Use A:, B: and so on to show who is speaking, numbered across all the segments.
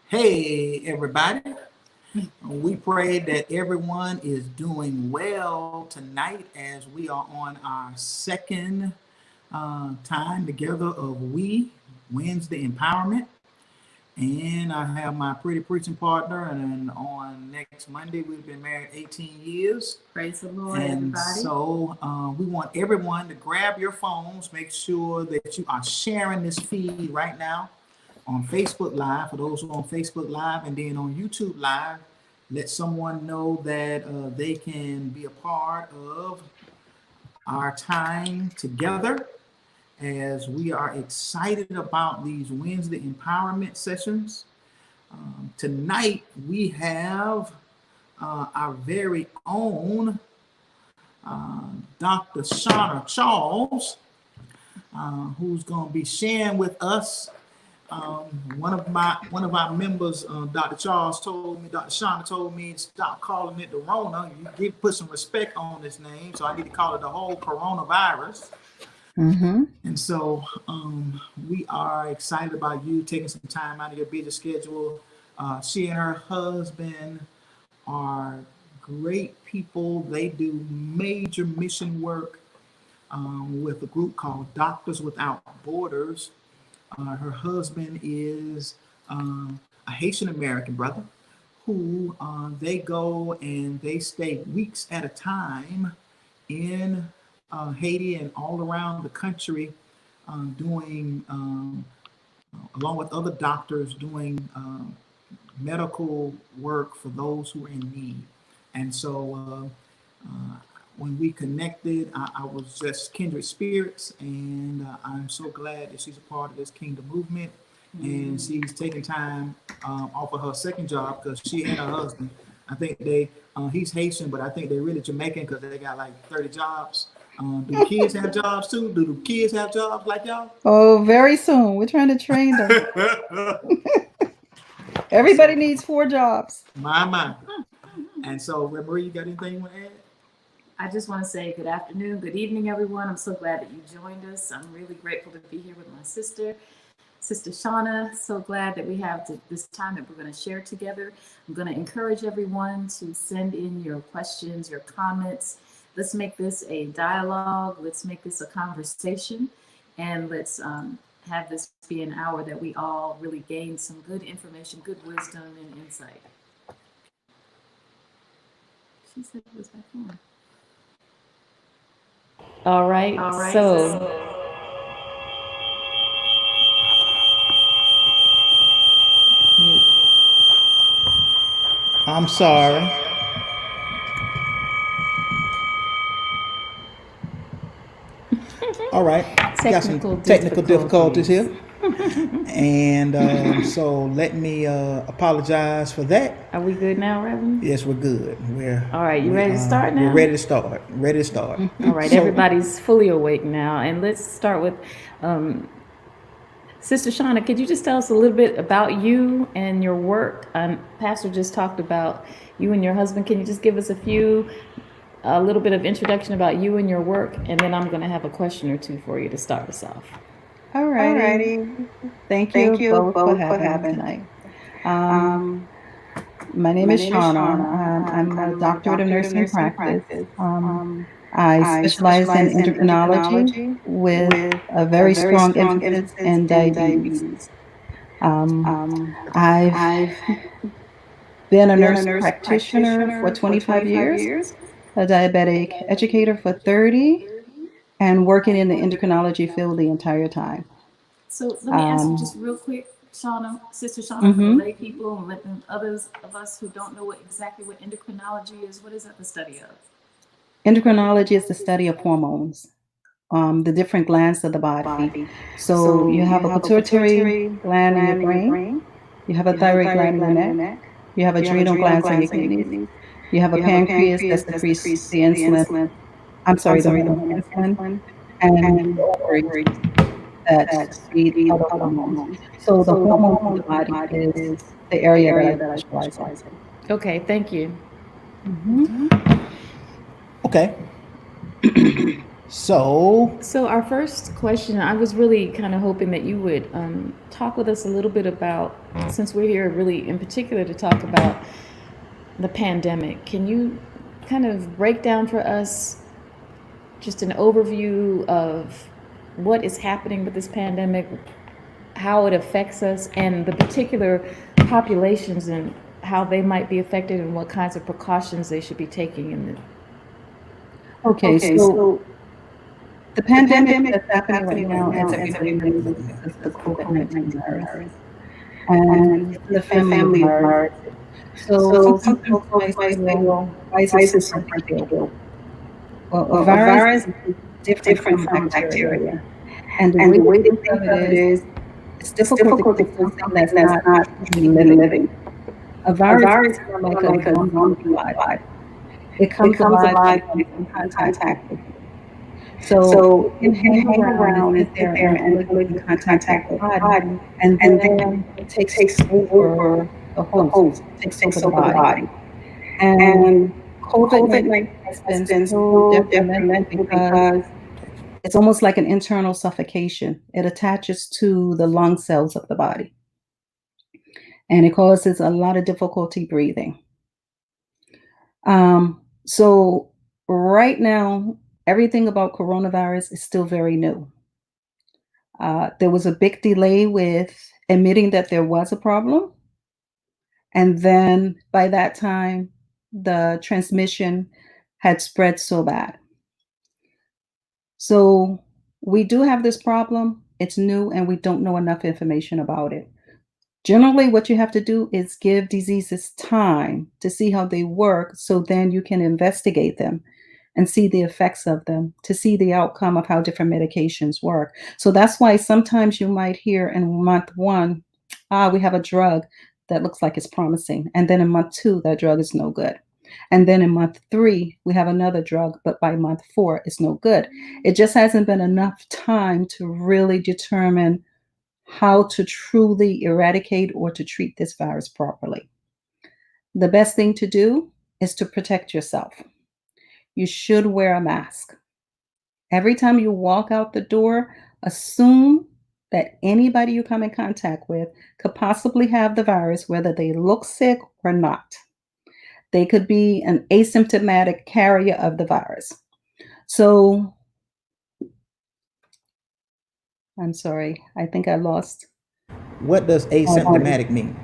A: Hey, everybody. We pray that everyone is doing well tonight as we are on our second time together of We Wednesday Empowerment. And I have my pretty preaching partner, and then on next Monday, we've been married 18 years.
B: Praise the Lord,
A: And
B: everybody.
A: so we want everyone to grab your phones, make sure that you are sharing this feed right now on Facebook Live, for those who are on Facebook Live, and then on YouTube Live. Let someone know that they can be a part of our time together as we are excited about these Wednesday empowerment sessions. Tonight, we have our very own Dr. Shawna Charles, who's going to be sharing with us. One of our members, Dr. Charles told me, Dr. Shawna told me, stop calling it the Rona. You did put some respect on this name, so I need to call it the whole coronavirus. And so we are excited about you taking some time out of your busy schedule. She and her husband are great people. They do major mission work with a group called Doctors Without Borders. Her husband is a Haitian American brother who they go and they stay weeks at a time in Haiti and all around the country doing, along with other doctors, doing medical work for those who are in need. And so when we connected, I was just kindred spirits, and I'm so glad that she's a part of this kingdom movement. And she's taking time off of her second job because she and her husband, I think he's Haitian, but I think they're really Jamaican because they got like 30 jobs. Do the kids have jobs too? Do the kids have jobs like y'all?
C: Oh, very soon. We're trying to train them. Everybody needs 4 jobs.
A: My. And so, Marie, you got anything you want to add?
B: I just want to say good afternoon, good evening, everyone. I'm so glad that you joined us. I'm really grateful to be here with my sister, Sister Shawna. So glad that we have this time that we're going to share together. I'm going to encourage everyone to send in your questions, your comments. Let's make this a dialogue. Let's make this a conversation. And let's have this be an hour that we all really gain some good information, good wisdom, and insight. She said it was back on.
D: All right. So mute.
A: I'm sorry. All right. Got some technical difficulties here. And so let me apologize for that.
D: Are we good now, Reverend?
A: Yes, we're good.
D: All right, you ready to start now?
A: We're ready to start. Ready to start.
D: All right, everybody's fully awake now. And let's start with Sister Shawna. Could you just tell us a little bit about you and your work? Pastor just talked about you and your husband. Can you just give us a little bit of introduction about you and your work? And then I'm going to have a question or two for you to start us off.
C: Alrighty. Thank you both for having me tonight. My name is Shawna. I'm a doctorate of nursing practice. I specialize in endocrinology with a very strong emphasis in diabetes. I've been a nurse practitioner for 25 years, a diabetic educator for 30, and working in the endocrinology field the entire time.
B: So let me ask you just real quick, Shawna, Sister Shawna, for the lay people and let them, others of us who don't know exactly what endocrinology is, what is that the study of?
C: Endocrinology is the study of hormones, the different glands of the body. So you have a pituitary gland in your brain, you have a thyroid gland in your neck, you have adrenal glands in your kidneys, you have a pancreas that secretes the insulin. I'm sorry, the insulin, and the ovaries that secrete other hormones. So the hormone of the body is the area that I specialize in.
D: Okay, thank you.
A: Okay. So
D: our first question, I was really kind of hoping that you would talk with us a little bit about, since we're here really in particular to talk about the pandemic, can you kind of break down for us just an overview of what is happening with this pandemic, how it affects us, and the particular populations and how they might be affected and what kinds of precautions they should be taking in the...
C: Okay, so the pandemic that's happening right now is everybody knows because of the COVID-19 virus. And it's the family of viruses. So sometimes folks might say, well, why is it so big deal? Well, a virus is different from bacteria. And the way to think of it is, it's difficult to think of something that's not truly living. A virus is more like a zombie alive. It comes alive when it comes in contact with you. So it can hang around and sit there until it comes in contact with the body, and then it takes over the host, takes over the body. And COVID-19 has been so detrimental because it's almost like an internal suffocation. It attaches to the lung cells of the body, and it causes a lot of difficulty breathing. So right now, everything about coronavirus is still very new. There was a big delay with admitting that there was a problem. And then by that time, the transmission had spread so bad. So we do have this problem. It's new and we don't know enough information about it. Generally, what you have to do is give diseases time to see how they work, so then you can investigate them and see the effects of them, to see the outcome of how different medications work. So that's why sometimes you might hear in month 1, we have a drug that looks like it's promising. And then in month 2, that drug is no good. And then in month 3, we have another drug, but by month 4, it's no good. It just hasn't been enough time to really determine how to truly eradicate or to treat this virus properly. The best thing to do is to protect yourself. You should wear a mask. Every time you walk out the door, assume that anybody you come in contact with could possibly have the virus, whether they look sick or not. They could be an asymptomatic carrier of the virus. So, I'm sorry, I think I lost.
A: what does asymptomatic mean?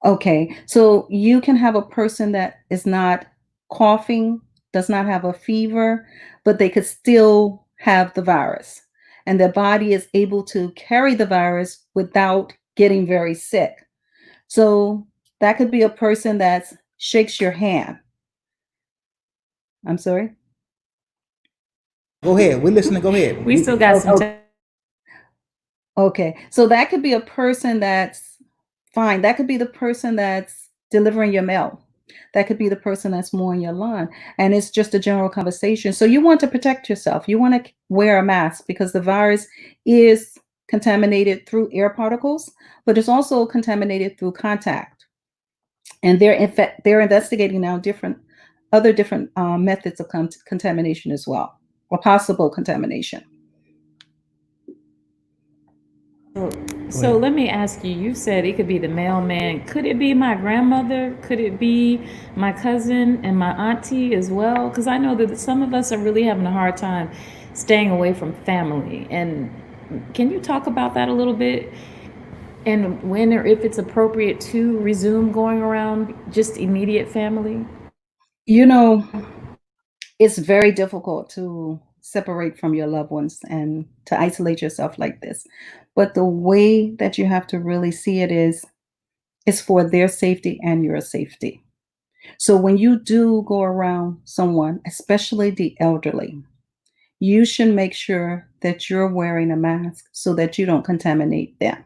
C: Okay, so you can have a person that is not coughing, does not have a fever, but they could still have the virus. And their body is able to carry the virus without getting very sick. So that could be a person that shakes your hand. I'm sorry?
A: Go ahead. We're listening. Go ahead.
D: We still got some time.
C: Okay, so that could be a person that's fine. That could be the person that's delivering your mail. That could be the person that's mowing your lawn. And it's just a general conversation. So you want to protect yourself. You want to wear a mask because the virus is contaminated through air particles, but it's also contaminated through contact. And they're investigating now other different methods of contamination as well, or possible contamination.
D: So let me ask you, you said it could be the mailman. Could it be my grandmother? Could it be my cousin and my auntie as well? Because I know that some of us are really having a hard time staying away from family. And can you talk about that a little bit? And when or if it's appropriate to resume going around just immediate family?
C: You know, it's very difficult to separate from your loved ones and to isolate yourself like this. But the way that you have to really see it is for their safety and your safety. So when you do go around someone, especially the elderly, you should make sure that you're wearing a mask so that you don't contaminate them.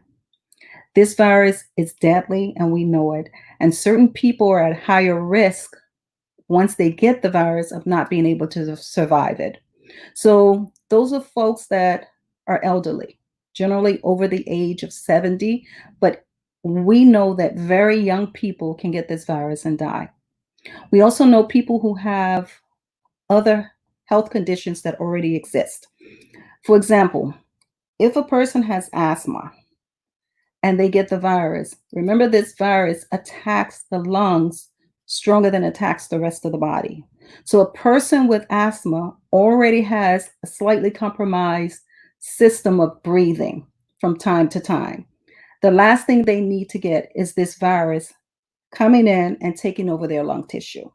C: This virus is deadly and we know it. And certain people are at higher risk once they get the virus of not being able to survive it. So those are folks that are elderly, generally over the age of 70, but we know that very young people can get this virus and die. We also know people who have other health conditions that already exist. For example, if a person has asthma and they get the virus, remember this virus attacks the lungs stronger than it attacks the rest of the body. So a person with asthma already has a slightly compromised system of breathing from time to time. The last thing they need to get is this virus coming in and taking over their lung tissue.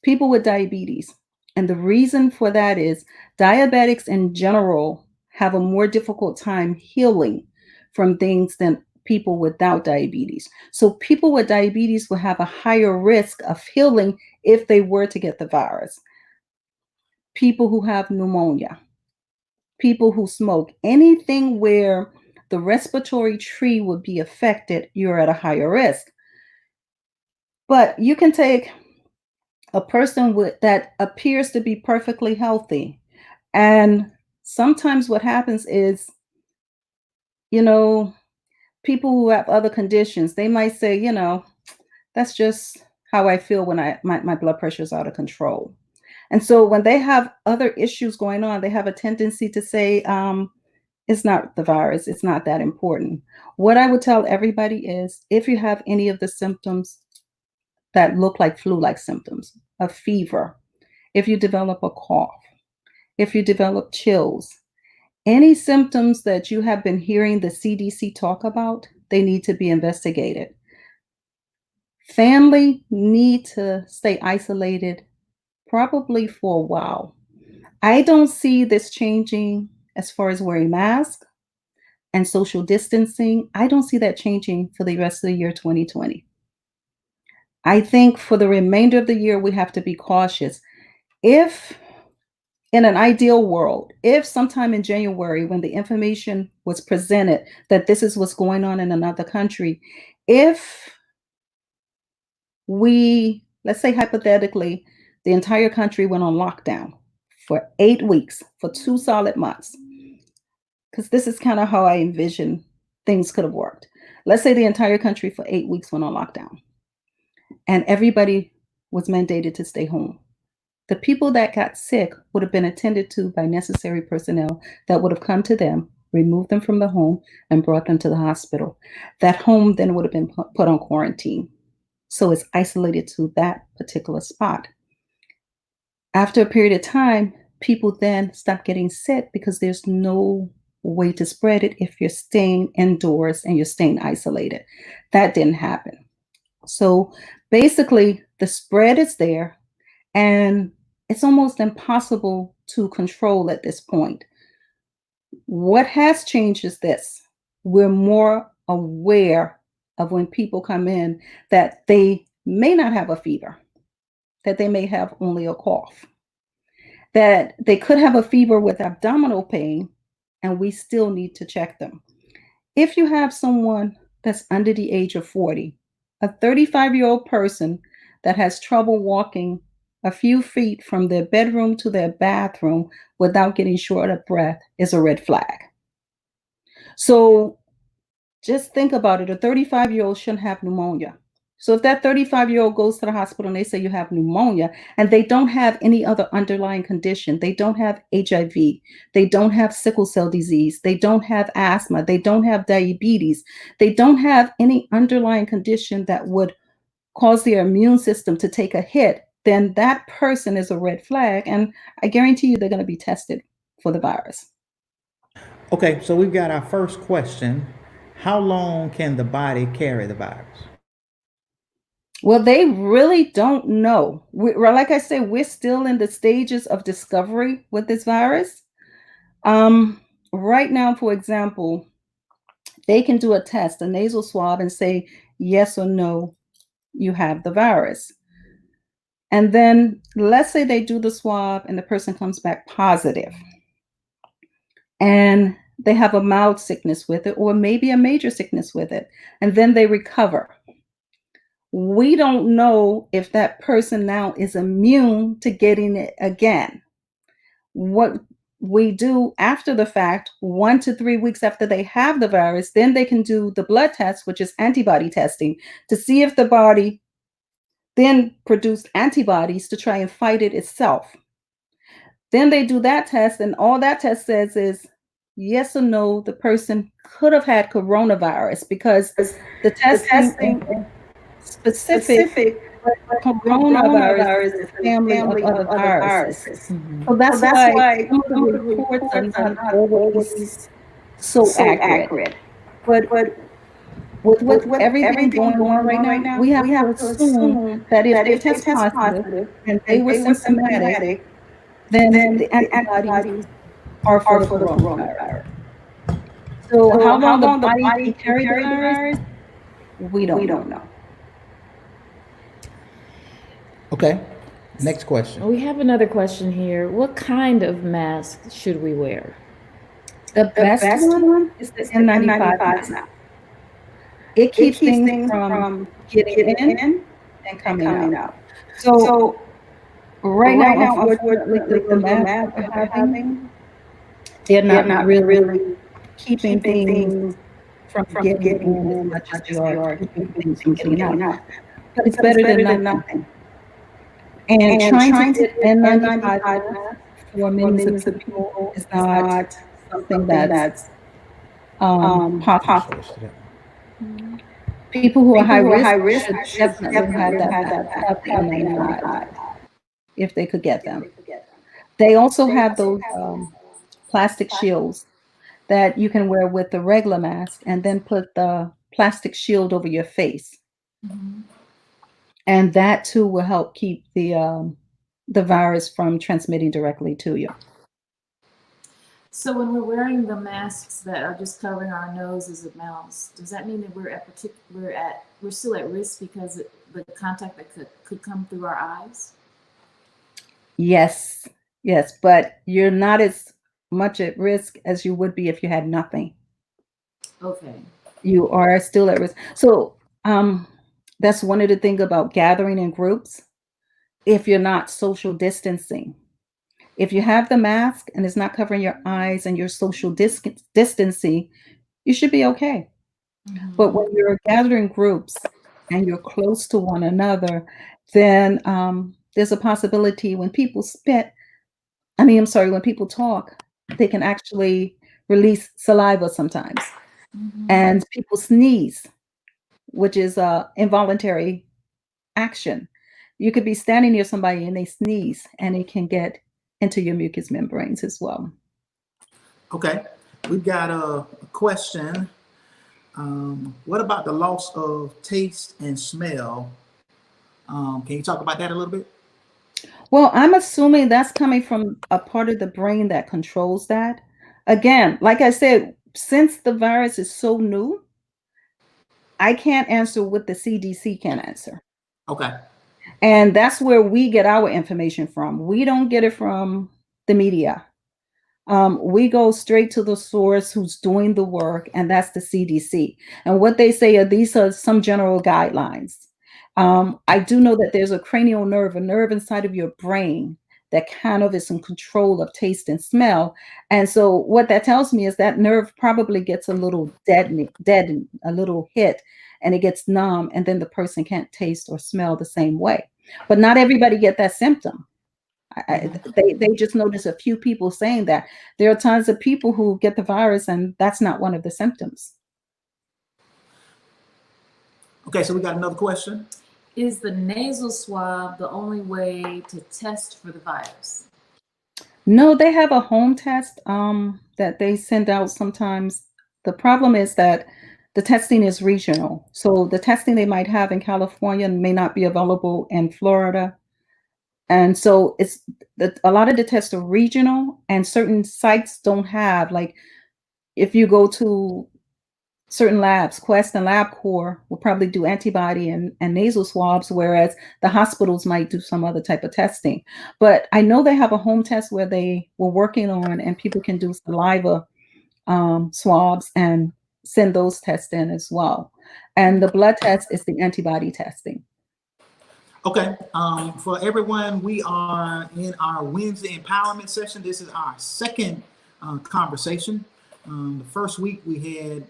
C: People with diabetes, and the reason for that is diabetics in general have a more difficult time healing from things than people without diabetes. So people with diabetes will have a higher risk of healing if they were to get the virus. People who have pneumonia, people who smoke, anything where the respiratory tree would be affected, you're at a higher risk. But you can take a person that appears to be perfectly healthy, and sometimes what happens is, people who have other conditions, they might say, that's just how I feel when my blood pressure is out of control. And so when they have other issues going on, they have a tendency to say, it's not the virus, it's not that important. What I would tell everybody is, if you have any of the symptoms that look like flu-like symptoms, a fever, if you develop a cough, if you develop chills, any symptoms that you have been hearing the CDC talk about, they need to be investigated. Family need to stay isolated probably for a while. I don't see this changing as far as wearing masks and social distancing. I don't see that changing for the rest of the year 2020. I think for the remainder of the year, we have to be cautious. If in an ideal world, if sometime in January, when the information was presented that this is what's going on in another country, if let's say hypothetically, the entire country went on lockdown for 8 weeks, for 2 solid months, because this is kind of how I envision things could have worked. Let's say the entire country for 8 weeks went on lockdown and everybody was mandated to stay home. The people that got sick would have been attended to by necessary personnel that would have come to them, removed them from the home, and brought them to the hospital. That home then would have been put on quarantine. So it's isolated to that particular spot. After a period of time, people then stop getting sick because there's no way to spread it if you're staying indoors and you're staying isolated. That didn't happen. So basically, the spread is there, and it's almost impossible to control at this point. What has changed is this: we're more aware of when people come in that they may not have a fever, that they may have only a cough, that they could have a fever with abdominal pain, and we still need to check them. If you have someone that's under the age of 40, a 35-year-old person that has trouble walking a few feet from their bedroom to their bathroom without getting short of breath is a red flag. So just think about it. A 35-year-old shouldn't have pneumonia. So if that 35-year-old goes to the hospital and they say you have pneumonia and they don't have any other underlying condition, they don't have HIV, they don't have sickle cell disease, they don't have asthma, they don't have diabetes, they don't have any underlying condition that would cause their immune system to take a hit, then that person is a red flag. And I guarantee you they're going to be tested for the virus.
A: Okay, so we've got our first question. How long can the body carry the virus?
C: Well, they really don't know. Like I said, we're still in the stages of discovery with this virus. Right now, for example, they can do a test, a nasal swab, and say yes or no, you have the virus. And then let's say they do the swab and the person comes back positive, and they have a mild sickness with it, or maybe a major sickness with it, and then they recover. We don't know if that person now is immune to getting it again. What we do after the fact, 1 to 3 weeks after they have the virus, then they can do the blood test, which is antibody testing, to see if the body then produced antibodies to try and fight it itself. Then they do that test, and all that test says is yes or no, the person could have had coronavirus, because the testing is specific, but coronavirus is a family of other viruses. So that's why some of the reports are not always so accurate. But with everything going on right now, we have to assume that if they test positive and they were symptomatic, then the antibodies are for the coronavirus. So how long the body can carry the virus, we don't know.
A: Okay. Next question.
D: We have another question here. What kind of mask should we wear?
C: The best one is the N95 mask. It keeps things from getting in and coming out. So right now, unfortunately, the masks we're having, they're not really keeping things from getting in as much as they are keeping things from getting out. But it's better than nothing. And trying to get N95 masks for millions of people is not something that's possible. People who are high risk should definitely have that N95 if they could get them. They also have those plastic shields that you can wear with the regular mask, and then put the plastic shield over your face. And that too will help keep the virus from transmitting directly to you.
B: So when we're wearing the masks that are just covering our noses and mouths, does that mean that we're still at risk because the contact that could come through our eyes?
C: Yes, but you're not as much at risk as you would be if you had nothing.
B: Okay.
C: You are still at risk. So that's one of the things about gathering in groups. If you're not social distancing, if you have the mask and it's not covering your eyes and you're social distancing, you should be okay. But when you're gathering groups and you're close to one another, then there's a possibility when people when people talk, they can actually release saliva sometimes. And people sneeze, which is involuntary action. You could be standing near somebody and they sneeze, and it can get into your mucous membranes as well.
A: Okay, we've got a question. What about the loss of taste and smell? Can you talk about that a little bit?
C: Well, I'm assuming that's coming from a part of the brain that controls that. Again, like I said, since the virus is so new, I can't answer what the CDC can answer.
A: Okay.
C: And that's where we get our information from. We don't get it from the media. We go straight to the source who's doing the work, and that's the CDC. And what they say are these are some general guidelines. I do know that there's a cranial nerve, a nerve inside of your brain that kind of is in control of taste and smell. And so what that tells me is that nerve probably gets a little deadened, a little hit, and it gets numb, and then the person can't taste or smell the same way. But not everybody get that symptom. They just notice a few people saying that. There are tons of people who get the virus, and that's not one of the symptoms.
A: Okay, so we got another question.
B: Is the nasal swab the only way to test for the virus?
C: No, they have a home test that they send out sometimes. The problem is that the testing is regional. So the testing they might have in California may not be available in Florida. And so a lot of the tests are regional, and certain sites don't have, like if you go to certain labs, Quest and LabCorp will probably do antibody and nasal swabs, whereas the hospitals might do some other type of testing. But I know they have a home test where they were working on, and people can do saliva swabs and send those tests in as well. And the blood test is the antibody testing.
A: Okay, for everyone, we are in our Wednesday empowerment session. This is our second conversation. The first week we had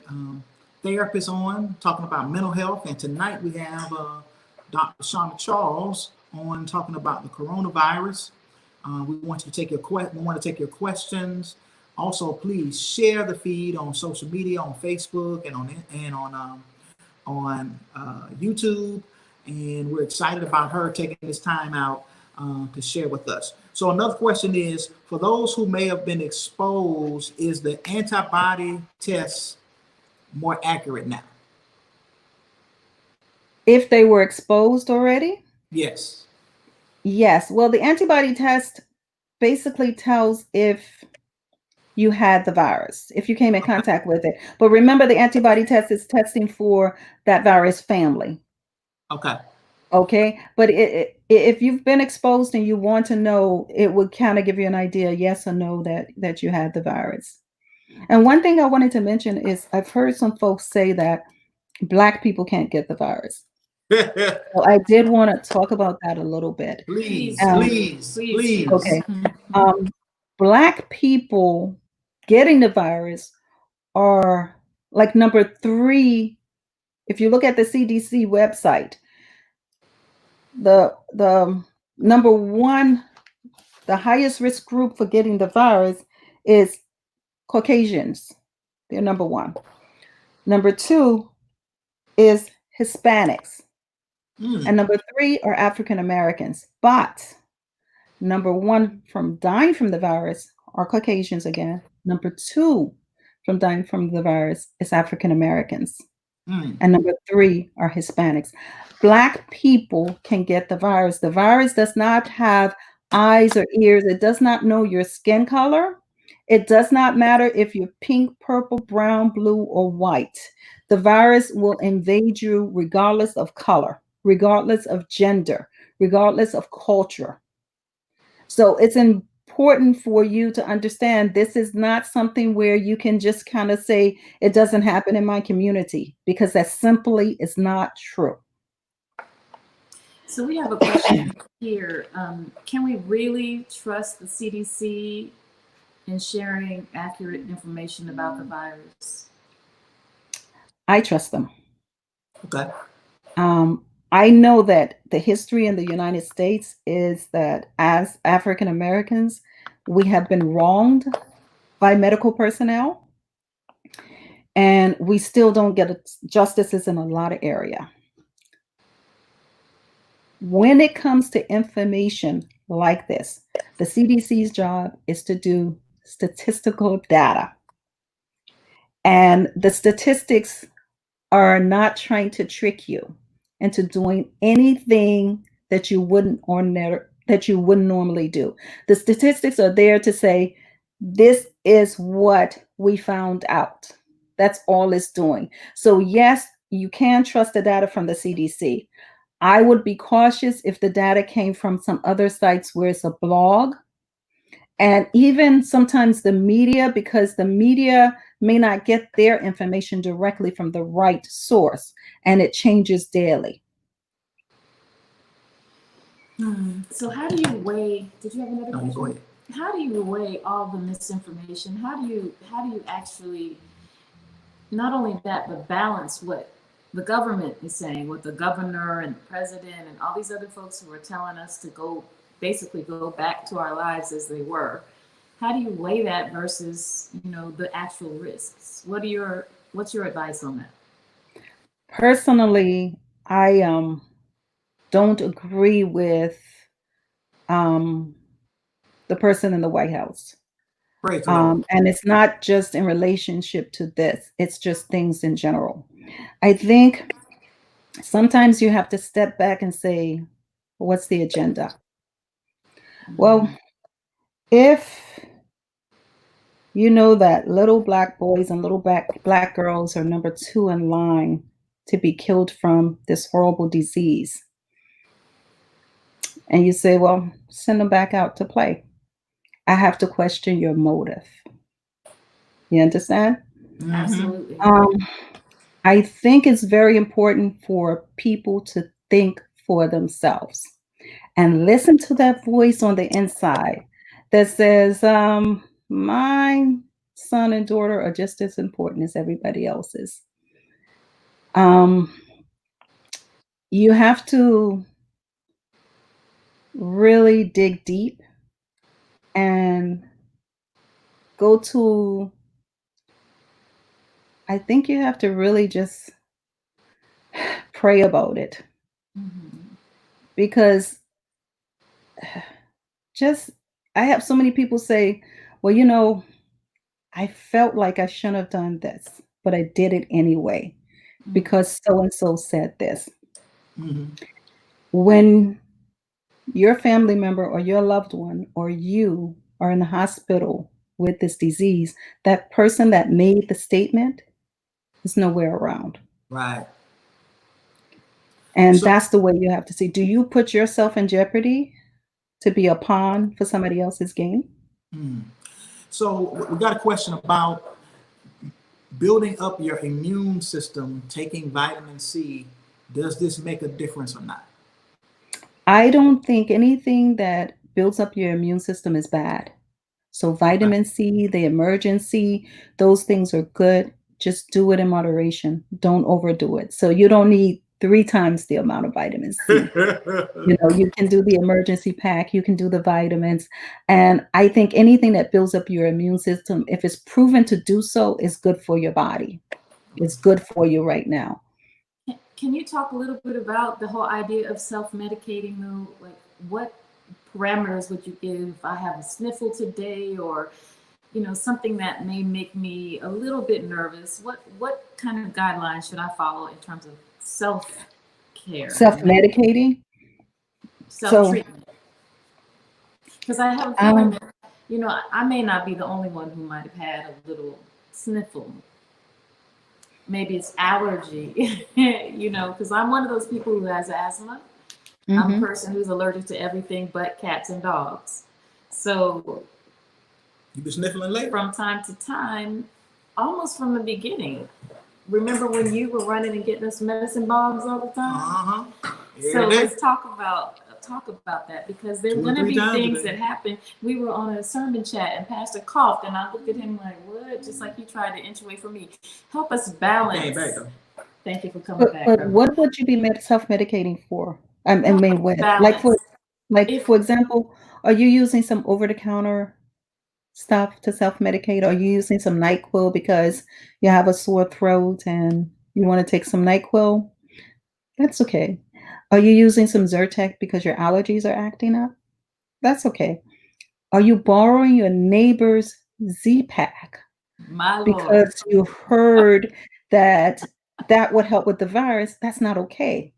A: therapists on talking about mental health, and tonight we have Dr. Shawna Charles on talking about the coronavirus. We want to take your questions. Also, please share the feed on social media, on Facebook, and on YouTube. And we're excited about her taking this time out to share with us. So another question is, for those who may have been exposed, is the antibody test more accurate now?
C: If they were exposed already?
A: Yes.
C: Yes. Well, the antibody test basically tells if you had the virus, if you came in contact with it. But remember, the antibody test is testing for that virus family.
A: Okay.
C: Okay. But if you've been exposed and you want to know, it would kind of give you an idea, yes or no, that you had the virus. And one thing I wanted to mention is I've heard some folks say that Black people can't get the virus. So I did want to talk about that a little bit.
A: Please.
C: Okay. Black people getting the virus are like number 3. If you look at the CDC website, the number 1, the highest risk group for getting the virus is Caucasians. They're number 1. Number 2 is Hispanics. And number 3 are African Americans. But number 1 from dying from the virus are Caucasians again. Number 2 from dying from the virus is African Americans. And number 3 are Hispanics. Black people can get the virus. The virus does not have eyes or ears. It does not know your skin color. It does not matter if you're pink, purple, brown, blue, or white. The virus will invade you regardless of color, regardless of gender, regardless of culture. So it's important for you to understand this is not something where you can just kind of say it doesn't happen in my community, because that simply is not true.
B: So we have a question here. Can we really trust the CDC in sharing accurate information about the virus?
C: I trust them.
A: Okay.
C: I know that the history in the United States is that as African Americans, we have been wronged by medical personnel, and we still don't get justices in a lot of area. When it comes to information like this, the CDC's job is to do statistical data. And the statistics are not trying to trick you into doing anything that you wouldn't normally do. The statistics are there to say, this is what we found out. That's all it's doing. So yes, you can trust the data from the CDC. I would be cautious if the data came from some other sites where it's a blog, and even sometimes the media, because the media may not get their information directly from the right source, and it changes daily.
B: So how do you weigh, did you have another question?
A: No, go ahead.
B: How do you weigh all the misinformation? How do you actually, not only that, but balance what the government is saying, what the governor and the president and all these other folks who are telling us to basically go back to our lives as they were? How do you weigh that versus, the actual risks? What's your advice on that?
C: Personally, I don't agree with the person in the White House. And it's not just in relationship to this, it's just things in general. I think sometimes you have to step back and say, what's the agenda? Well, if you know that little Black boys and little black girls are number 2 in line to be killed from this horrible disease, and you say, well, send them back out to play, I have to question your motive. You understand?
B: Absolutely.
C: I think it's very important for people to think for themselves and listen to that voice on the inside that says, my son and daughter are just as important as everybody else's. You have to really dig deep and go to, I think you have to really just pray about it, because just, I have so many people say, well, I felt like I shouldn't have done this, but I did it anyway because so and so said this. When your family member or your loved one or you are in the hospital with this disease, that person that made the statement is nowhere around.
A: Right.
C: And
A: So-
C: that's the way you have to see. Do you put yourself in jeopardy to be a pawn for somebody else's gain?
A: So we got a question about building up your immune system, taking vitamin C. Does this make a difference or not?
C: I don't think anything that builds up your immune system is bad. So vitamin C, the emergency, those things are good. Just do it in moderation. Don't overdo it. So you don't need 3 times the amount of vitamin C. You can do the emergency pack, you can do the vitamins. And I think anything that builds up your immune system, if it's proven to do so, is good for your body. It's good for you right now.
B: Can you talk a little bit about the whole idea of self-medicating though? Like, what parameters would you give if I have a sniffle today, or something that may make me a little bit nervous? What kind of guidelines should I follow in terms of self-care?
C: Self-medicating?
B: Self-treatment. Because I have a feeling that, I may not be the only one who might have had a little sniffle. Maybe it's allergy, because I'm one of those people who has asthma. I'm a person who's allergic to everything but cats and dogs. So
A: you been sniffling lately?
B: From time to time, almost from the beginning. Remember when you were running and getting us medicine bombs all the time? So let's talk about that, because there are going to be things that happen. We were on a sermon chat and Pastor coughed, and I looked at him like, what? Just like he tried to inch away from me. Help us balance. Thank you for coming back.
C: But what would you be self-medicating for? I mean, when? For example, are you using some over-the-counter stuff to self-medicate? Are you using some NyQuil because you have a sore throat and you want to take some NyQuil? That's okay. Are you using some Zyrtec because your allergies are acting up? That's okay. Are you borrowing your neighbor's Z-Pack because you heard that would help with the virus? That's not okay.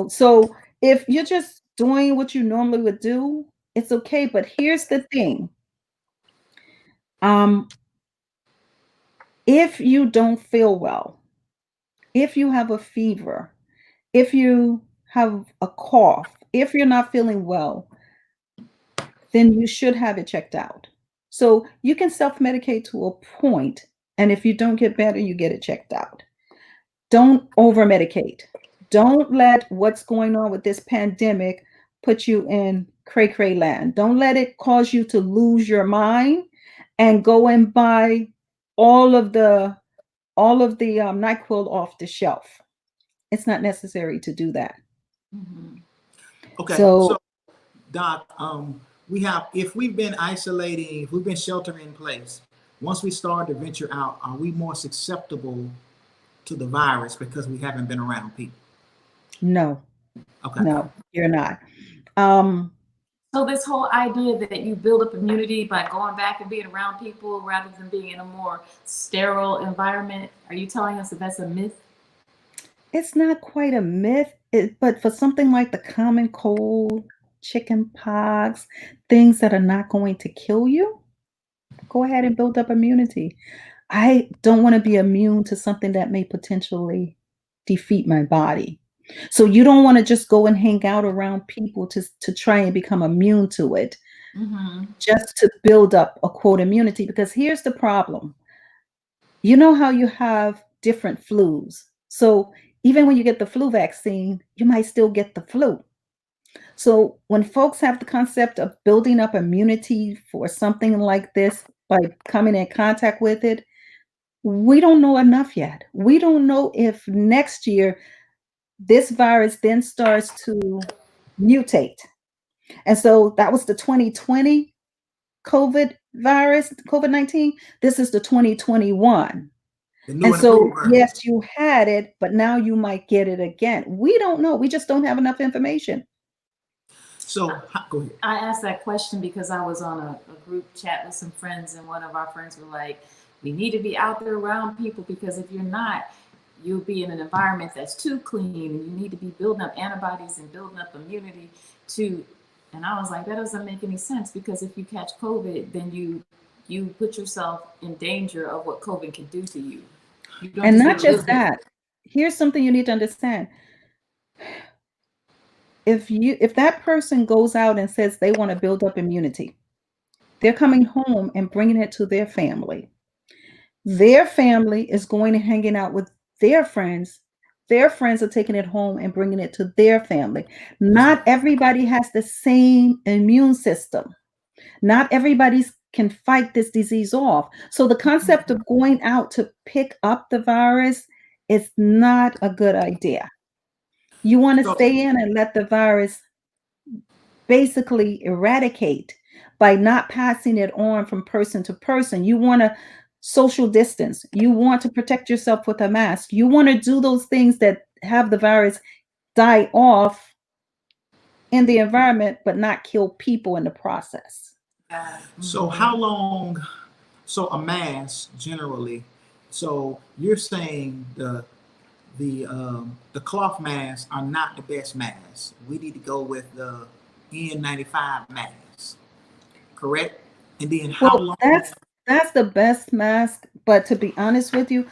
C: So if you're just doing what you normally would do, it's okay. But here's the thing. If you don't feel well, if you have a fever, if you have a cough, if you're not feeling well, then you should have it checked out. So you can self-medicate to a point, and if you don't get better, you get it checked out. Don't over-medicate. Don't let what's going on with this pandemic put you in cray-cray land. Don't let it cause you to lose your mind and go and buy all of the NyQuil off the shelf. It's not necessary to do that.
A: Okay, so Doc, if we've been isolating, if we've been sheltering in place, once we start to venture out, are we more susceptible to the virus because we haven't been around people?
C: No.
A: Okay.
C: No, you're not.
B: So this whole idea that you build up immunity by going back and being around people rather than being in a more sterile environment, are you telling us that that's a myth?
C: It's not quite a myth, but for something like the common cold, chicken pox, things that are not going to kill you, go ahead and build up immunity. I don't want to be immune to something that may potentially defeat my body. So you don't want to just go and hang out around people to try and become immune to it, just to build up a quote immunity. Because here's the problem. You know how you have different flus. So even when you get the flu vaccine, you might still get the flu. So when folks have the concept of building up immunity for something like this by coming in contact with it, we don't know enough yet. We don't know if next year this virus then starts to mutate. And so that was the 2020 COVID-19. This is the 2021. And so, yes, you had it, but now you might get it again. We don't know. We just don't have enough information.
A: So go ahead.
B: I asked that question because I was on a group chat with some friends, and one of our friends were like, we need to be out there around people, because if you're not, you'll be in an environment that's too clean, and you need to be building up antibodies and building up immunity to. And I was like, that doesn't make any sense, because if you catch COVID, then you put yourself in danger of what COVID can do to you.
C: And not just that. Here's something you need to understand. If that person goes out and says they want to build up immunity, they're coming home and bringing it to their family. Their family is going and hanging out with their friends. Their friends are taking it home and bringing it to their family. Not everybody has the same immune system. Not everybody can fight this disease off. So the concept of going out to pick up the virus is not a good idea. You want to stay in and let the virus basically eradicate by not passing it on from person to person. You want to social distance. You want to protect yourself with a mask. You want to do those things that have the virus die off in the environment, but not kill people in the process.
A: So how long, so a mask generally, so you're saying the cloth masks are not the best masks. We need to go with the N95 mask, correct? And then how long?
C: That's the best mask, but to be honest with you,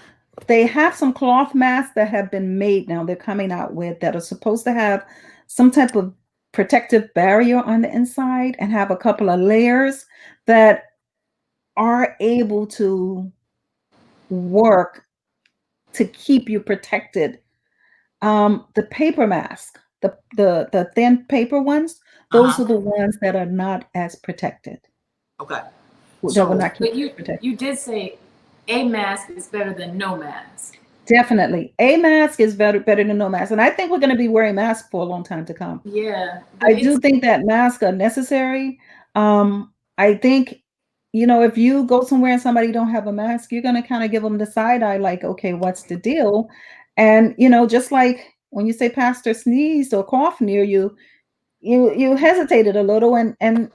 C: they have some cloth masks that have been made now. They're coming out with that are supposed to have some type of protective barrier on the inside and have a couple of layers that are able to work to keep you protected. The paper mask, the thin paper ones, those are the ones that are not as protected.
A: Okay.
C: That will not keep
B: you protected. You did say a mask is better than no mask.
C: Definitely. A mask is better than no mask. And I think we're going to be wearing masks for a long time to come.
B: Yeah.
C: I do think that masks are necessary. I think, if you go somewhere and somebody don't have a mask, you're going to kind of give them the side eye, like, okay, what's the deal? And, just like when you say pastor sneezed or coughed near you, you hesitated a little and and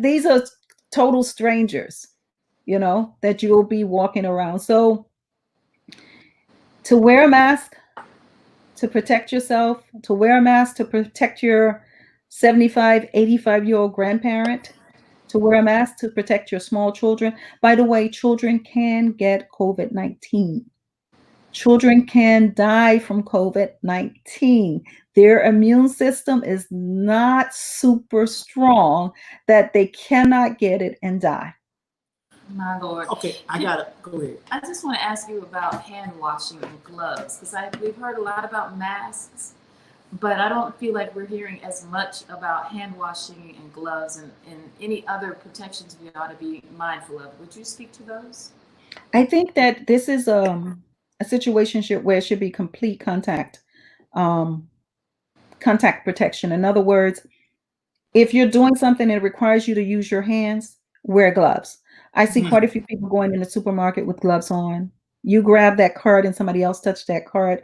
C: these are total strangers, that you'll be walking around. So to wear a mask, to protect yourself, to wear a mask, to protect your 75, 85-year-old grandparent, to wear a mask, to protect your small children. By the way, children can get COVID-19. Children can die from COVID-19. Their immune system is not super strong that they cannot get it and die.
B: My Lord.
A: Okay, I got it. Go ahead.
B: I just want to ask you about hand washing and gloves, because we've heard a lot about masks, but I don't feel like we're hearing as much about hand washing and gloves and any other protections we ought to be mindful of. Would you speak to those?
C: I think that this is a situation where it should be complete contact protection. In other words, if you're doing something that requires you to use your hands, wear gloves. I see quite a few people going in the supermarket with gloves on. You grab that cart and somebody else touched that cart.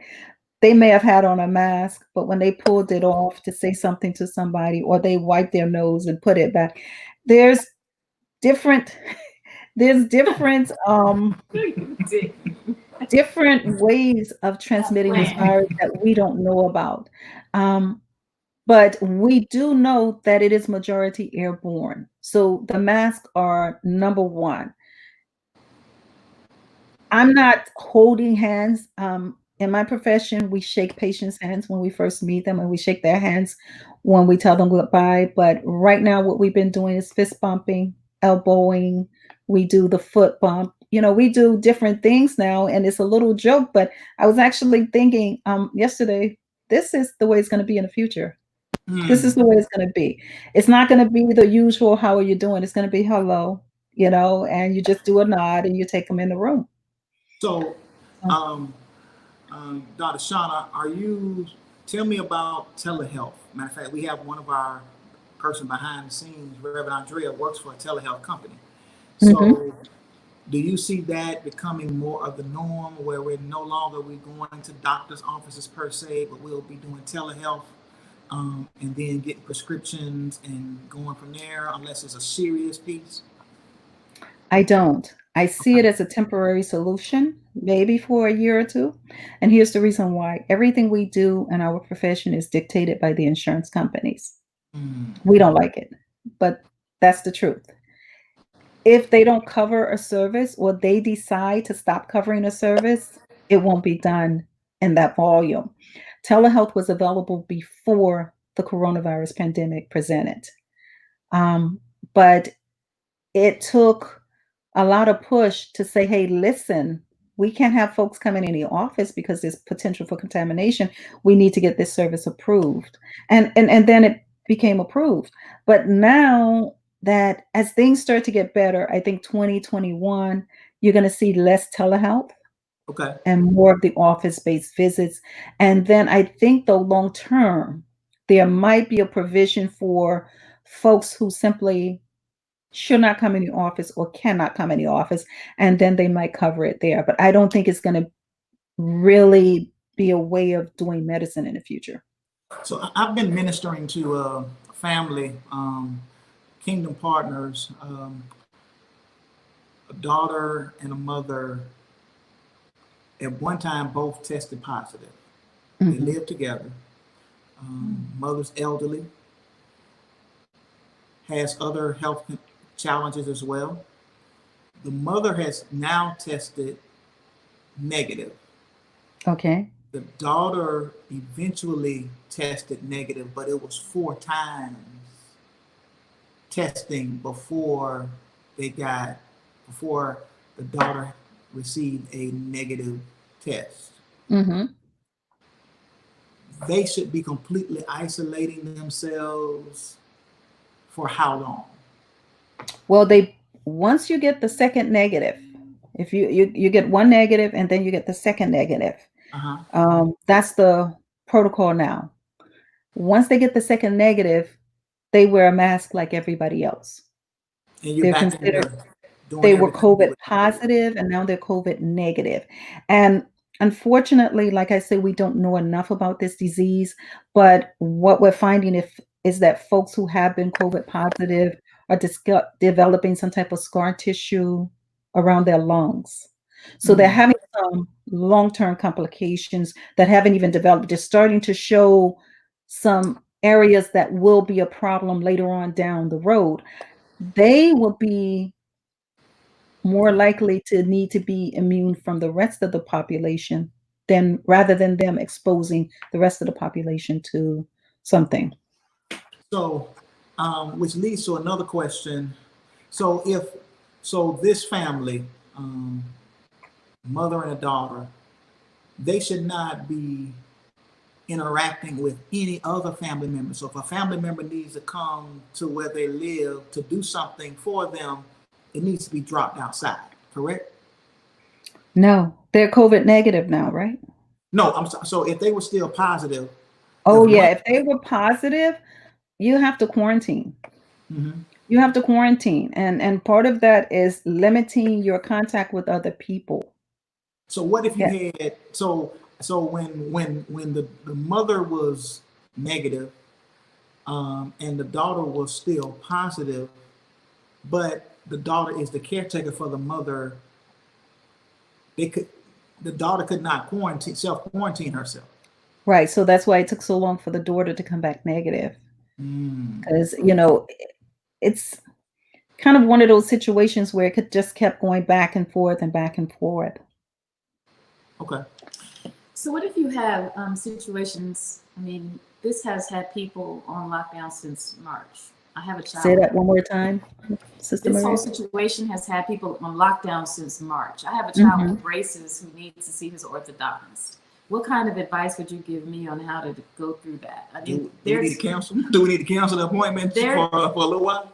C: They may have had on a mask, but when they pulled it off to say something to somebody, or they wiped their nose and put it back, there's different different ways of transmitting this virus that we don't know about. But we do know that it is majority airborne. So the masks are number one. I'm not holding hands. In my profession, we shake patients' hands when we first meet them, and we shake their hands when we tell them goodbye. But right now, what we've been doing is fist bumping, elbowing. We do the foot bump. We do different things now, and it's a little joke, but I was actually thinking yesterday, this is the way it's going to be in the future. This is the way it's going to be. It's not going to be the usual, how are you doing? It's going to be hello, and you just do a nod and you take them in the room.
A: So, Dr. Shawna, are you tell me about telehealth. Matter of fact, we have one of our person behind the scenes, Reverend Andrea, works for a telehealth company. So do you see that becoming more of the norm, where we're no longer going to doctor's offices per se, but we'll be doing telehealth, and then getting prescriptions and going from there, unless it's a serious piece?
C: I don't. I see it as a temporary solution, maybe for a year or two. And here's the reason why. Everything we do in our profession is dictated by the insurance companies. We don't like it, but that's the truth. If they don't cover a service or they decide to stop covering a service, it won't be done in that volume. Telehealth was available before the coronavirus pandemic presented. But it took a lot of push to say, hey, listen, we can't have folks coming in the office because there's potential for contamination. We need to get this service approved. And then it became approved. But now that as things start to get better, I think 2021, you're going to see less telehealth.
A: Okay.
C: And more of the office-based visits. And then I think though long term, there might be a provision for folks who simply should not come in the office or cannot come in the office, and then they might cover it there. But I don't think it's going to really be a way of doing medicine in the future.
A: So I've been ministering to a family, Kingdom Partners, a daughter and a mother. At one time, both tested positive. They lived together. Mother's elderly, has other health challenges as well. The mother has now tested negative.
C: Okay.
A: The daughter eventually tested negative, but it was 4 times testing before the daughter received a negative test. They should be completely isolating themselves for how long?
C: Well, once you get the second negative, if you get one negative and then you get the second negative, that's the protocol now. Once they get the second negative, they wear a mask like everybody else.
A: And you're back in there.
C: They were COVID positive and now they're COVID negative. And unfortunately, like I said, we don't know enough about this disease, but what we're finding is that folks who have been COVID positive are developing some type of scar tissue around their lungs. So they're having some long-term complications that haven't even developed. They're starting to show some areas that will be a problem later on down the road. They will be more likely to need to be immune from the rest of the population rather than them exposing the rest of the population to something.
A: So, which leads to another question. So this family, mother and a daughter, they should not be interacting with any other family member. So if a family member needs to come to where they live to do something for them, it needs to be dropped outside, correct?
C: No, they're COVID negative now, right?
A: No, I'm sorry. So if they were still positive.
C: Oh yeah, if they were positive, you have to quarantine. You have to quarantine. And part of that is limiting your contact with other people.
A: So what if you had, so when the mother was negative, and the daughter was still positive, but the daughter is the caretaker for the mother, the daughter could not self-quarantine herself.
C: Right. So that's why it took so long for the daughter to come back negative. Because, it's kind of one of those situations where it just kept going back and forth and back and forth.
A: Okay.
B: So what if you have situations, I mean, this has had people on lockdown since March. I have a child.
C: Say that one more time, Sister
B: This
C: Maria.
B: whole situation has had people on lockdown since March. I have a child with braces who needs to see his orthodontist. What kind of advice would you give me on how to go through that? I mean,
A: do we need to cancel? Do we need to cancel the appointment for a little while?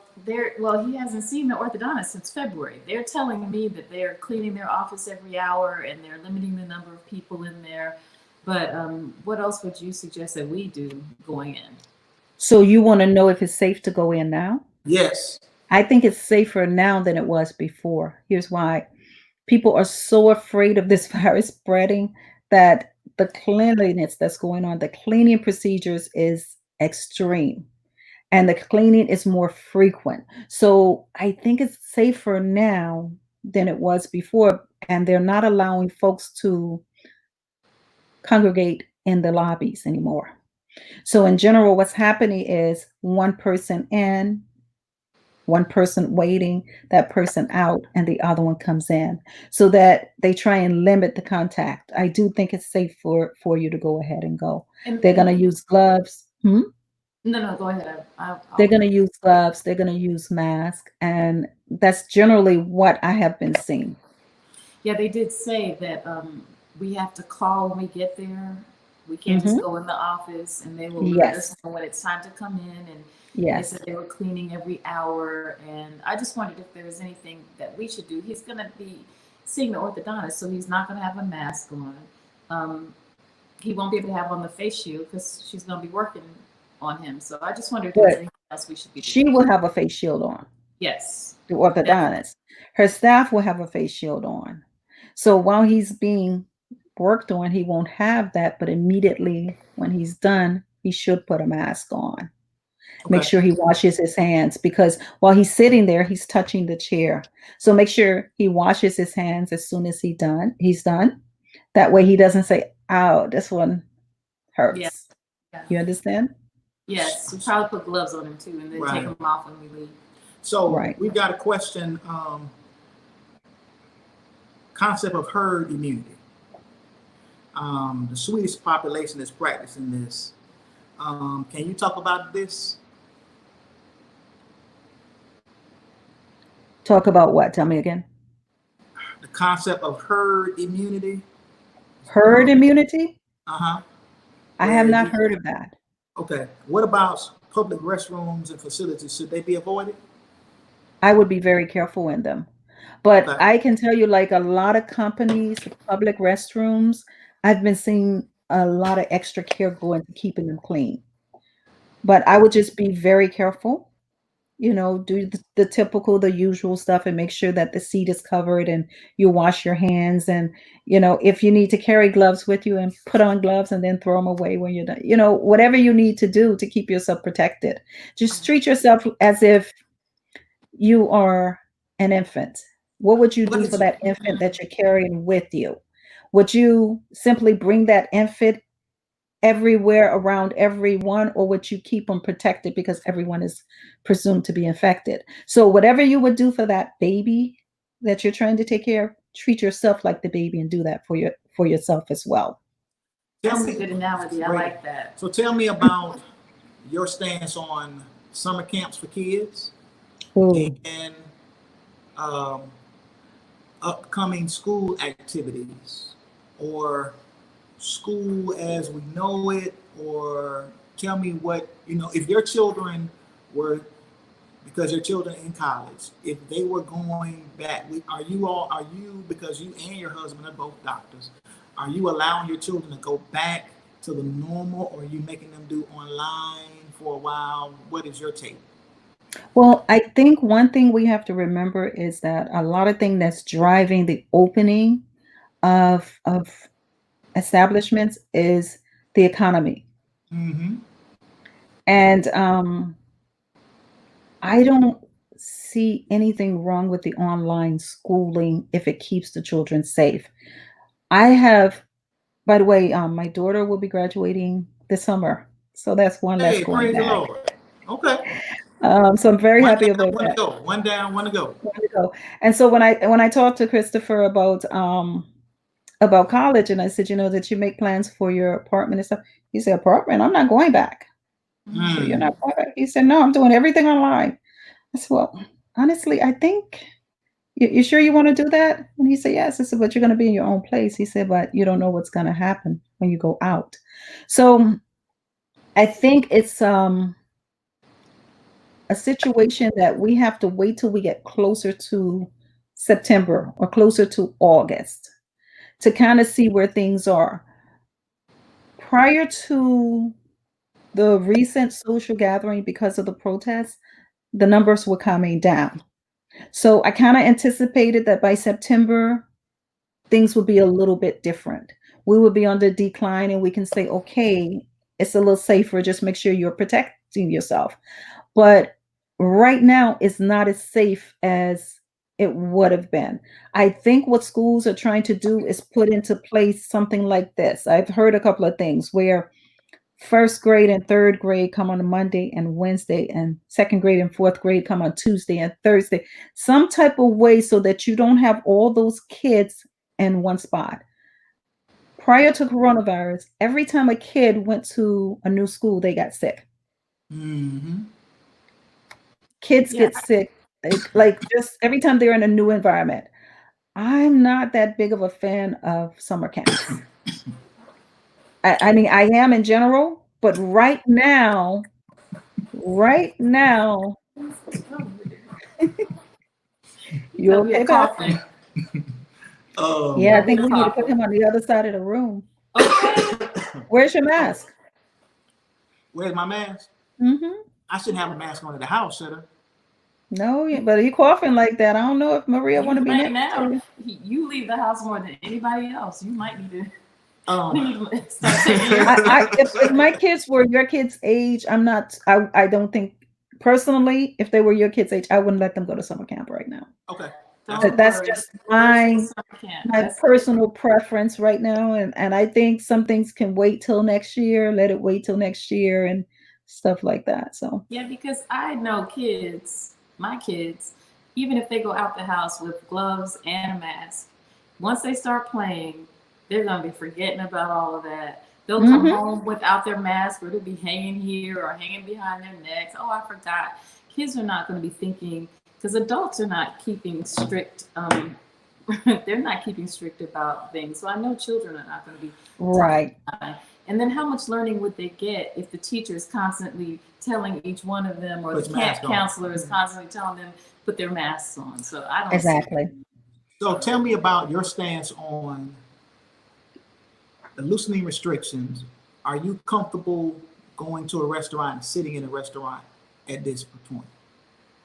B: Well, he hasn't seen the orthodontist since February. They're telling me that they're cleaning their office every hour and they're limiting the number of people in there. But what else would you suggest that we do going in?
C: So you want to know if it's safe to go in now?
A: Yes.
C: I think it's safer now than it was before. Here's why. People are so afraid of this virus spreading that the cleanliness that's going on, the cleaning procedures is extreme and the cleaning is more frequent. So I think it's safer now than it was before. And they're not allowing folks to congregate in the lobbies anymore. So in general, what's happening is one person in, one person waiting, that person out, and the other one comes in, so that they try and limit the contact. I do think it's safe for you to go ahead and go.
B: And
C: They're going to use gloves.
B: No, go ahead.
C: They're going to use gloves. They're going to use masks. And that's generally what I have been seeing.
B: Yeah, they did say that we have to call when we get there. We can't just go in the office, and they will let us know when it's time to come in. And they said they were cleaning every hour. And I just wondered if there was anything that we should do. He's going to be seeing the orthodontist, so he's not going to have a mask on. He won't be able to have on the face shield because she's going to be working on him. So I just wondered if there's anything else we should be doing.
C: She will have a face shield on.
B: Yes.
C: The orthodontist. Her staff will have a face shield on. So while he's being worked on, he won't have that, but immediately when he's done, he should put a mask on. Okay. Make sure he washes his hands, because while he's sitting there, he's touching the chair. So make sure he washes his hands as soon as he's done. That way he doesn't say, "Ow, this one hurts." Yeah. You understand?
B: Yes. We probably put gloves on him too, and then take them off when we leave.
A: So we've got a question. Concept of herd immunity. The Swedish population is practicing this. Can you talk about this?
C: Talk about what? Tell me again.
A: The concept of herd immunity.
C: Herd immunity?
A: Uh-huh.
C: I have not heard of that.
A: Okay. What about public restrooms and facilities? Should they be avoided?
C: I would be very careful in them. But I can tell you, like a lot of companies, public restrooms, I've been seeing a lot of extra care go into keeping them clean. But I would just be very careful, do the typical, the usual stuff, and make sure that the seat is covered and you wash your hands. And, if you need to carry gloves with you, and put on gloves and then throw them away when you're done, whatever you need to do to keep yourself protected. Just treat yourself as if you are an infant. What would you do for that infant that you're carrying with you? Would you simply bring that infant everywhere around everyone, or would you keep them protected because everyone is presumed to be infected? So whatever you would do for that baby that you're trying to take care of, treat yourself like the baby and do that for yourself as well.
B: That's a good analogy. I like that.
A: So tell me about your stance on summer camps for kids and upcoming school activities, or school as we know it, or tell me what, if your children were, because your children in college, if they were going back, are you, because you and your husband are both doctors, are you allowing your children to go back to the normal, or are you making them do online for a while? What is your take?
C: Well, I think one thing we have to remember is that a lot of things that's driving the opening of establishments is the economy.
A: Mm-hmm.
C: And I don't see anything wrong with the online schooling if it keeps the children safe. I have, by the way, my daughter will be graduating this summer. So that's one less going back.
A: Praise the Lord. Okay.
C: So I'm very happy about that.
A: One down, one to go.
C: And so when I talked to Christopher about college, and I said, did you make plans for your apartment and stuff? He said, apartment? I'm not going back. So you're not going back? He said, no, I'm doing everything online. I said, well, honestly, I think, you sure you want to do that? And he said, yes. I said, but you're going to be in your own place. He said, but you don't know what's going to happen when you go out. So I think it's a situation that we have to wait till we get closer to September or closer to August to kind of see where things are. prior to the recent social gathering, because of the protests, the numbers were coming down. So I kind of anticipated that by September, things would be a little bit different. We would be on the decline and we can say, okay, it's a little safer. Just make sure you're protecting yourself. But right now, it's not as safe as it would have been. I think what schools are trying to do is put into place something like this. I've heard a couple of things where first grade and third grade come on a Monday and Wednesday, and second grade and fourth grade come on Tuesday and Thursday. Some type of way so that you don't have all those kids in one spot. Prior to coronavirus, every time a kid went to a new school, they got sick.
A: Mm-hmm.
C: Kids get sick, like just every time they're in a new environment. I'm not that big of a fan of summer camps. I mean, I am in general, but right now, you okay,
B: coughing.
C: Yeah, I think we need to put him on the other side of the room.
B: Okay.
C: Where's your mask?
A: Where's my mask?
C: Mm-hmm.
A: I shouldn't have a mask on at the house, should I?
C: No, but you coughing like that. I don't know if Maria want to be
B: right
C: next
B: now.
C: to
B: You leave the house more than anybody else. You might need to.
C: If my kids were your kids' age, I don't think personally, if they were your kids' age, I wouldn't let them go to summer camp right now.
A: Okay.
C: That's just my personal preference right now. And I think some things can wait till next year, let it wait till next year and stuff like that. So
B: yeah, because I know kids, my kids, even if they go out the house with gloves and a mask, once they start playing, they're going to be forgetting about all of that. They'll come home without their mask, or they'll be hanging here or hanging behind their necks. Oh, I forgot. Kids are not going to be thinking, because adults are not keeping strict. They're not keeping strict about things. So I know children are not going to be.
C: Right.
B: And then how much learning would they get if the teacher is constantly telling each one of them, or the camp counselor is constantly telling them put their masks on? So I don't
C: exactly.
A: So tell me about your stance on the loosening restrictions. Are you comfortable going to a restaurant and sitting in a restaurant at this point?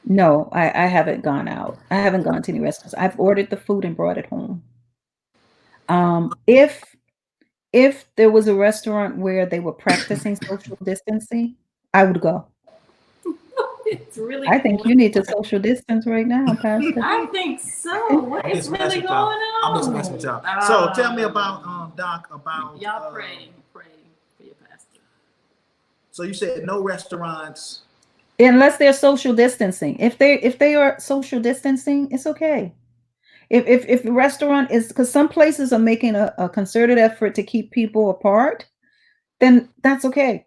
C: No, I haven't gone out. I haven't gone to any restaurants. I've ordered the food and brought it home. If there was a restaurant where they were practicing social distancing, I would go.
B: It's really
C: I think you need to social distance right now, Pastor.
B: I think so. What is really going on?
A: I'm just messing with y'all. So tell me about Doc, about
B: y'all praying for your pastor. So
A: you said no restaurants
C: unless they're social distancing. If they are social distancing, it's okay. If the restaurant is, because some places are making a concerted effort to keep people apart, then that's okay.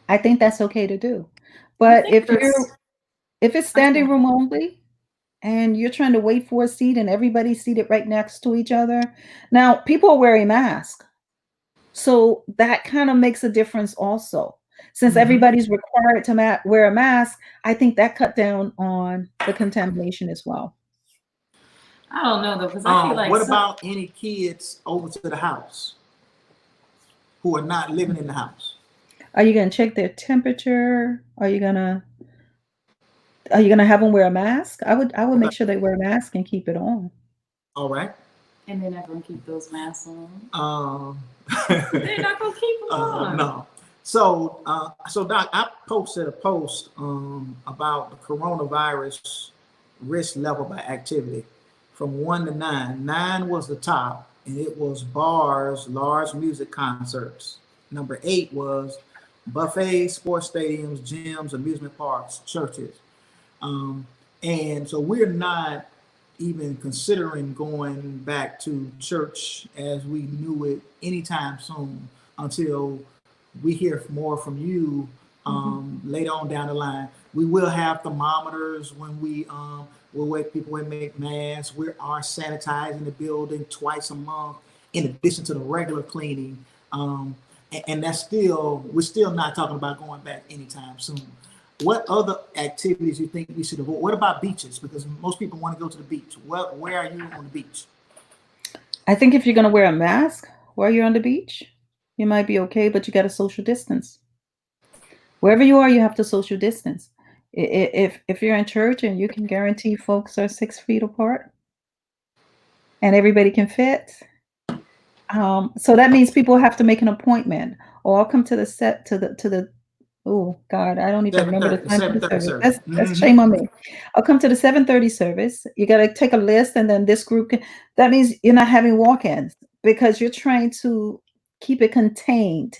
C: I think that's okay to do. But if it's standing room only and you're trying to wait for a seat and everybody's seated right next to each other, now people are wearing masks. So that kind of makes a difference also. Since everybody's required to wear a mask, I think that cut down on the contamination as well.
B: I don't know though, because I feel like
A: what about any kids over to the house who are not living in the house?
C: Are you going to check their temperature? Are you going to have them wear a mask? I would make sure they wear a mask and keep it on.
A: All right.
B: And they're not going to keep those masks on. They're not going to keep them on.
A: No. So Doc, I posted a post about the coronavirus risk level by activity from 1 to 9. 9 was the top, and it was bars, large music concerts. Number 8 was buffets, sports stadiums, gyms, amusement parks, churches. And so we're not even considering going back to church as we knew it anytime soon until we hear more from you later on down the line. We will have thermometers when we will wake people and make masks. We are sanitizing the building twice a month in addition to the regular cleaning. And we're still not talking about going back anytime soon. What other activities you think we should avoid? What about beaches? Because most people want to go to the beach. Where are you on the beach?
C: I think if you're going to wear a mask while you're on the beach, You might be okay, but you got to social distance. Wherever you are, you have to social distance. If you're in church and you can guarantee folks are 6 feet apart and everybody can fit, so that means people have to make an appointment, or I'll come to the set to the. Oh God, I don't even remember the
A: 7:30,
C: time for the
A: 7:30
C: service.
A: service.
C: That's shame on me. I'll come to the 7:30 service. You got to take a list, and then this group can. That means you're not having walk-ins because you're trying to keep it contained.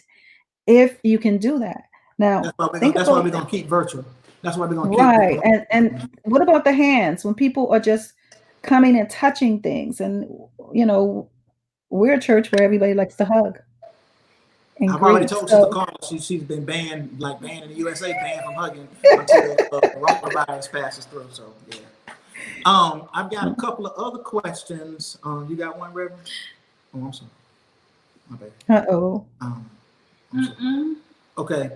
C: If you can do that, now think
A: That's why we're
C: about
A: gonna keep virtual. That's why we're gonna keep
C: right,
A: people.
C: and what about the hands when people are just coming and touching things, and you know we're a church where everybody likes to hug and
A: I've already
C: greet.
A: told Sister
C: So
A: Carla she's been banned, like banned in the USA, banned from hugging until coronavirus passes through. So yeah. I've got a couple of other questions. You got one, Reverend? Oh, I'm sorry. My bad.
C: uh-oh.
A: I'm sorry. Okay.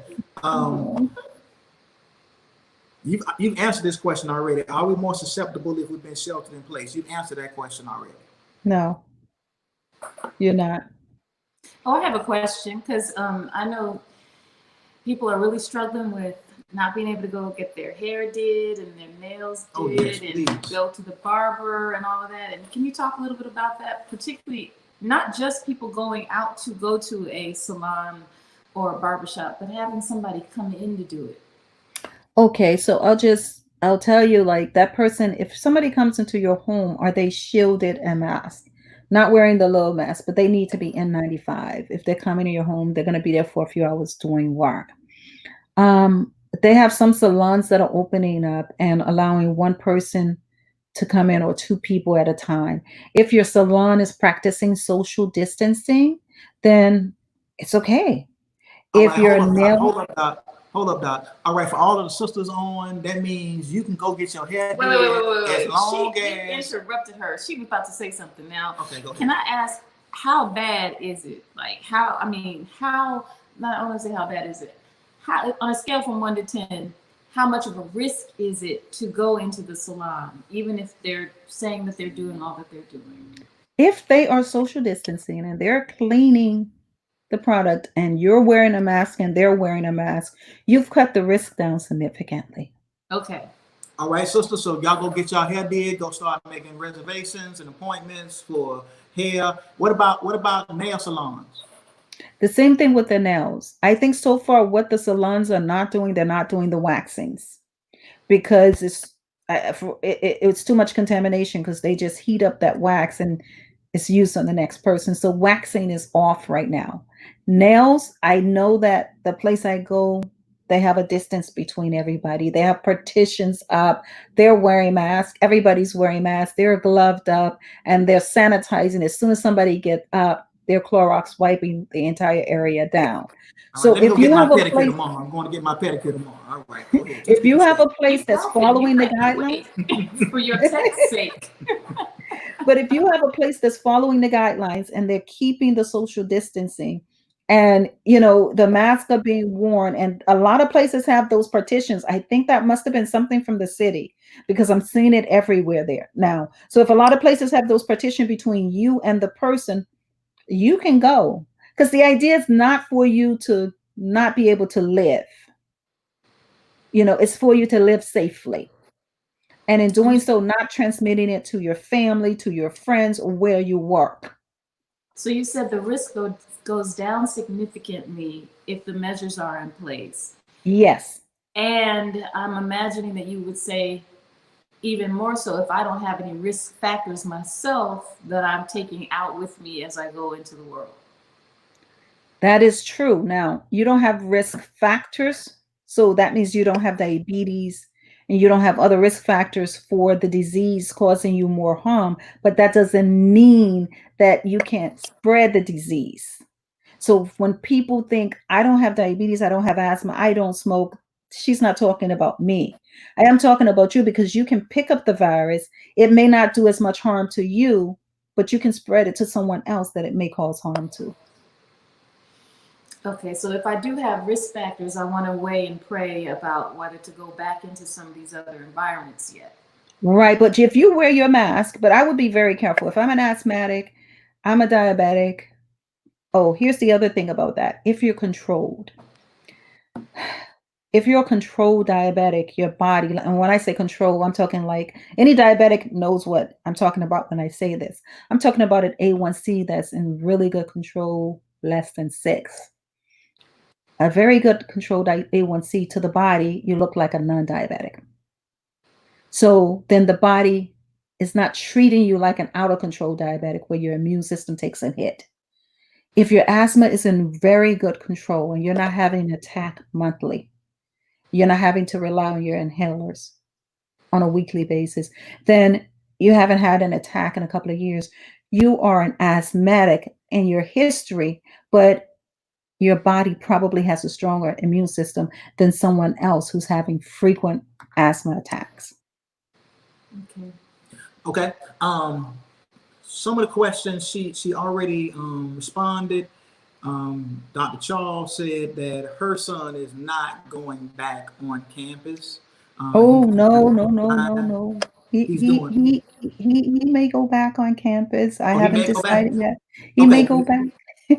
A: You've answered this question already. Are we more susceptible if we've been sheltered in place? You've answered that question already.
C: No, you're not.
B: Oh, I have a question because I know people are really struggling with not being able to go get their hair did and their nails did,
A: Oh, yes,
B: and
A: please.
B: go to the barber and all of that. And can you talk a little bit about that, particularly not just people going out to go to a salon or a barbershop, but having somebody come in to do it?
C: Okay, so I'll tell you, like, that person, if somebody comes into your home, are they shielded and masked? Not wearing the little mask, but they need to be N95. If they're coming to your home, they're going to be there for a few hours doing work. Um, they have some salons that are opening up and allowing one person to come in or two people at a time. If your salon is practicing social distancing, then it's okay.
A: All
C: If
A: right,
C: you're
A: hold up, Doc.
C: nail
A: Hold up, Doc. Hold up, Doc. All right, for all of the sisters on, that means you can go get your hair
B: Wait,
A: did as long
B: you
A: as.
B: interrupted her. She was about to say something now.
A: Okay, go ahead.
B: Can I ask, how bad is it? Like, how, not only say how bad is it, how, on a scale from 1 to 10, how much of a risk is it to go into the salon, even if they're saying that they're doing all that they're doing?
C: if they are social distancing and they're cleaning the product and you're wearing a mask and they're wearing a mask, you've cut the risk down significantly.
B: Okay.
A: All right, sisters. So y'all go get y'all hair did. Go start making reservations and appointments for hair. What about nail salons?
C: The same thing with the nails. I think so far what the salons are not doing, they're not doing the waxings because it's too much contamination because they just heat up that wax and it's used on the next person. So waxing is off right now. Nails, I know that the place I go, they have a distance between everybody. They have partitions up. They're wearing masks. Everybody's wearing masks. They're gloved up and they're sanitizing. As soon as somebody gets up, they're Clorox wiping the entire area down.
A: All
C: So
A: right, let me go
C: if
A: get
C: you
A: my
C: have a
A: pedicure
C: place,
A: tomorrow. I'm going to get my pedicure tomorrow. All right, go ahead. Just
C: if
A: get
C: you
A: the
C: have a
A: story.
C: place that's following the guidelines,
B: for your tech's sake.
C: but if you have a place that's following the guidelines and they're keeping the social distancing and the masks are being worn and a lot of places have those partitions, I think that must have been something from the city because I'm seeing it everywhere there now. So if a lot of places have those partition between you and the person, you can go because the idea is not for you to not be able to live. It's for you to live safely. And in doing so, not transmitting it to your family, to your friends, or where you work.
B: So you said the risk goes down significantly if the measures are in place.
C: Yes.
B: And I'm imagining that you would say even more so if I don't have any risk factors myself that I'm taking out with me as I go into the world.
C: That is true. Now, you don't have risk factors. So that means you don't have diabetes and you don't have other risk factors for the disease causing you more harm. But that doesn't mean that you can't spread the disease. So when people think, I don't have diabetes, I don't have asthma, I don't smoke, she's not talking about me. I am talking about you because you can pick up the virus. It may not do as much harm to you, but you can spread it to someone else that it may cause harm to.
B: Okay, so if I do have risk factors, I want to weigh and pray about whether to go back into some of these other environments yet.
C: Right, but if you wear your mask, but I would be very careful. If I'm an asthmatic, I'm a diabetic, Oh, here's the other thing about that. If you're a controlled diabetic, your body, and when I say control, I'm talking like any diabetic knows what I'm talking about when I say this. I'm talking about an A1C that's in really good control, less than 6. A very good controlled A1C to the body, you look like a non-diabetic. So then the body is not treating you like an out of control diabetic where your immune system takes a hit. If your asthma is in very good control and you're not having an attack monthly, you're not having to rely on your inhalers on a weekly basis, then you haven't had an attack in a couple of years. You are an asthmatic in your history, but your body probably has a stronger immune system than someone else who's having frequent asthma attacks.
B: Okay.
A: Okay. Some of the questions she already responded. Dr. Charles said that her son is not going back on campus.
C: Oh,
A: He's
C: no,
A: doing
C: no, no, no,
A: online.
C: no. He
A: He's
C: he
A: doing.
C: he he may go back on campus. I
A: Oh, he
C: haven't
A: may go back.
C: decided yet. He may
A: Okay.
C: go back.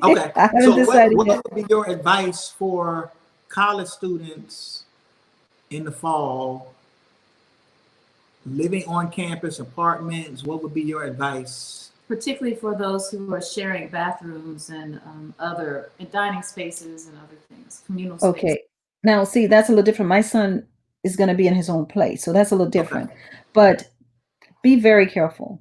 A: Okay.
C: I haven't
A: So what
C: decided yet.
A: would be your advice for college students in the fall living on campus apartments? What would be your advice?
B: Particularly for those who are sharing bathrooms and other dining spaces and other things, communal spaces.
C: Okay. Now, see, that's a little different. My son is going to be in his own place, so that's a little
A: Okay.
C: different. But be very careful.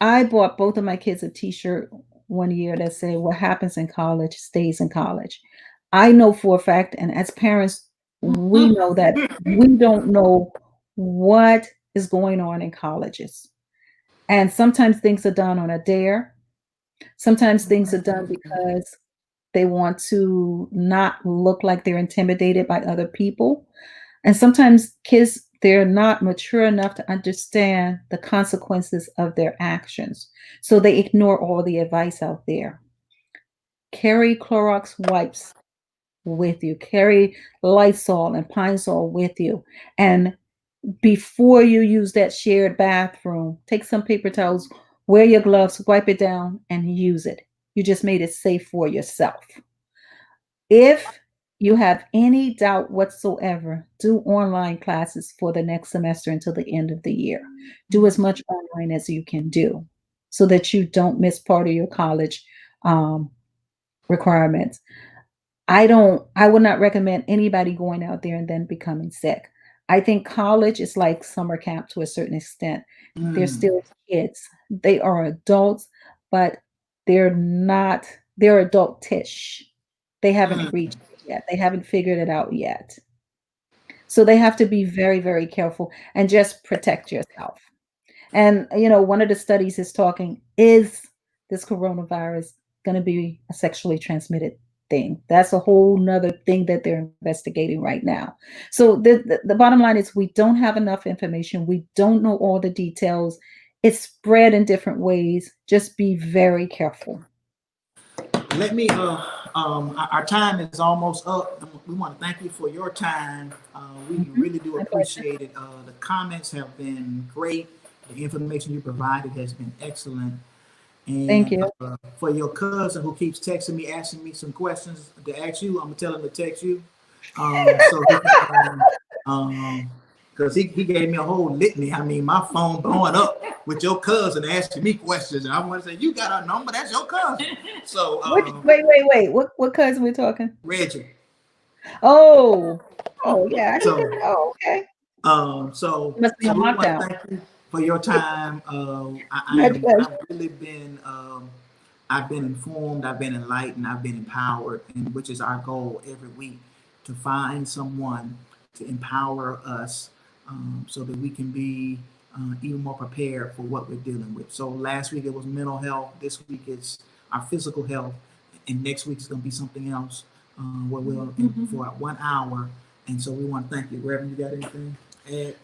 C: I bought both of my kids a T-shirt one year that said, "What happens in college stays in college." I know for a fact, and as parents, we know that we don't know what is going on in colleges. And sometimes things are done on a dare. Sometimes things are done because they want to not look like they're intimidated by other people. And sometimes kids, they're not mature enough to understand the consequences of their actions. So they ignore all the advice out there. Carry Clorox wipes with you, carry Lysol and Pine Sol with you. And before you use that shared bathroom, take some paper towels, wear your gloves, wipe it down, and use it. You just made it safe for yourself. If you have any doubt whatsoever, do online classes for the next semester until the end of the year. Do as much online as you can do so that you don't miss part of your college requirements. I would not recommend anybody going out there and then becoming sick. I think college is like summer camp to a certain extent. They're still kids. They are adults, but they're adultish. They haven't reached it yet. They haven't figured it out yet. So they have to be very, very careful and just protect yourself. And one of the studies is this coronavirus going to be a sexually transmitted thing? That's a whole nother thing that they're investigating right now. So the bottom line is we don't have enough information. We don't know all the details. It's spread in different ways. Just be very careful.
A: Let me, our time is almost up. We want to thank you for your time. We really do appreciate it. The comments have been great. The information you provided has been excellent. And
C: Thank you.
A: For your cousin who keeps texting me, asking me some questions to ask you, I'm gonna tell him to text you. So because he gave me a whole litany. I mean, my phone blowing up with your cousin asking me questions, and I want to say, you got a number? That's your cousin. So
C: wait. What cousin we talking?
A: Reggie.
C: Oh, yeah. I
A: So
C: didn't know. Okay.
A: So
C: Must be
A: we
C: on
A: want to
C: lockdown.
A: thank you for your time.
C: My pleasure.
A: I've really been I've been informed, I've been enlightened, I've been empowered, and which is our goal every week, to find someone to empower us so that we can be even more prepared for what we're dealing with. So last week it was mental health. This week it's our physical health, and next week it's going to be something else where we'll for 1 hour. And so we want to thank you. Reverend, you got anything?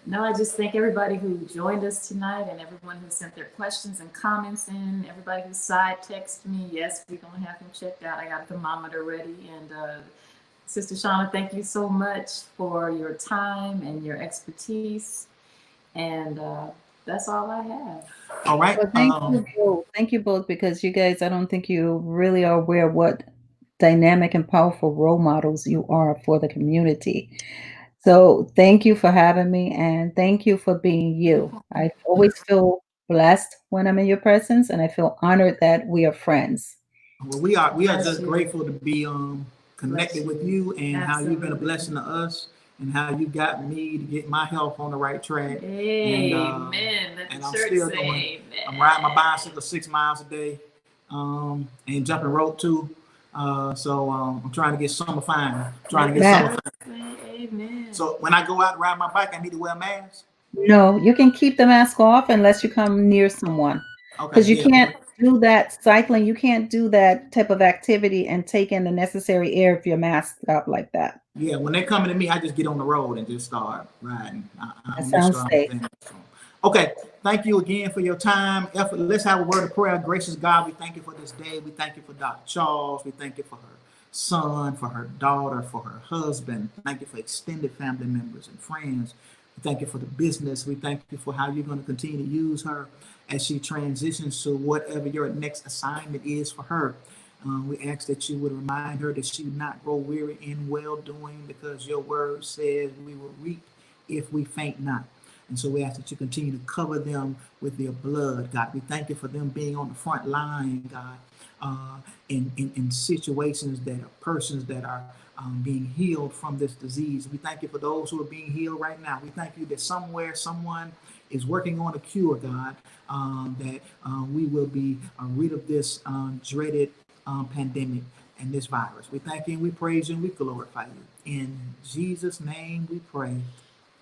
B: No, I just thank everybody who joined us tonight and everyone who sent their questions and comments in, everybody who side texted me. Yes, we're going to have him checked out. I got a thermometer ready. And Sister Shawna, thank you so much for your time and your expertise. And that's all I have.
A: All right.
C: Well, thank you both. Thank you both, because you guys, I don't think you really are aware what dynamic and powerful role models you are for the community. So thank you for having me, and thank you for being you. I always feel blessed when I'm in your presence, and I feel honored that we are friends.
A: Well, we are
B: Bless
A: just
B: you.
A: grateful to be connected with you, and how you've been a
B: Absolutely.
A: blessing to us, and how you got me to get my health on the right track.
B: Amen. Let
A: And
B: the
A: I'm
B: church
A: still
B: say
A: doing.
B: amen.
A: I'm riding my bicycle 6 miles a day, and jumping rope too. So I'm trying to get summer fine. Trying to get
C: Matt.
A: summer
B: Say amen.
A: So when I go out and ride my bike, I need to wear a mask.
C: No, you can keep the mask off unless you come near someone,
A: Okay,
C: because you
A: yeah.
C: can't do that cycling. You can't do that type of activity and take in the necessary air if you're masked up like that.
A: Yeah, when they're coming to me, I just get on the road and just start riding.
C: That
A: I'll make
C: sounds
A: sure I'm
C: safe.
A: there. Okay, thank you again for your time, effort. Let's have a word of prayer. Gracious God, we thank you for this day. We thank you for Dr. Charles. We thank you for her son, for her daughter, for her husband. Thank you for extended family members and friends. We thank you for the business. We thank you for how you're going to continue to use her as she transitions to whatever your next assignment is for her. We ask that you would remind her that she would not grow weary in well doing, because your word says we will reap if we faint not. And so we ask that you continue to cover them with your blood, God. We thank you for them being on the front line, God, in situations that are persons that are being healed from this disease. We thank you for those who are being healed right now. We thank you that somewhere someone is working on a cure, God, that we will be rid of this dreaded pandemic and this virus. We thank you and we praise you and we glorify you. In Jesus' name we pray.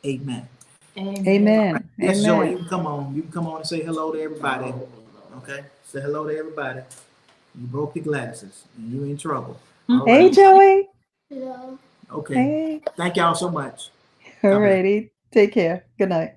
A: Amen.
B: Amen.
C: Amen.
A: Yes, Joy, you
C: Amen.
A: can come on. You can come on and say hello to everybody. Okay? Say hello to everybody. You broke your glasses and you're in trouble. All
C: Hey,
A: right.
C: Joey.
A: Okay.
C: Hey.
A: Thank y'all so much. God bless.
C: Alrighty. Take care. Good night.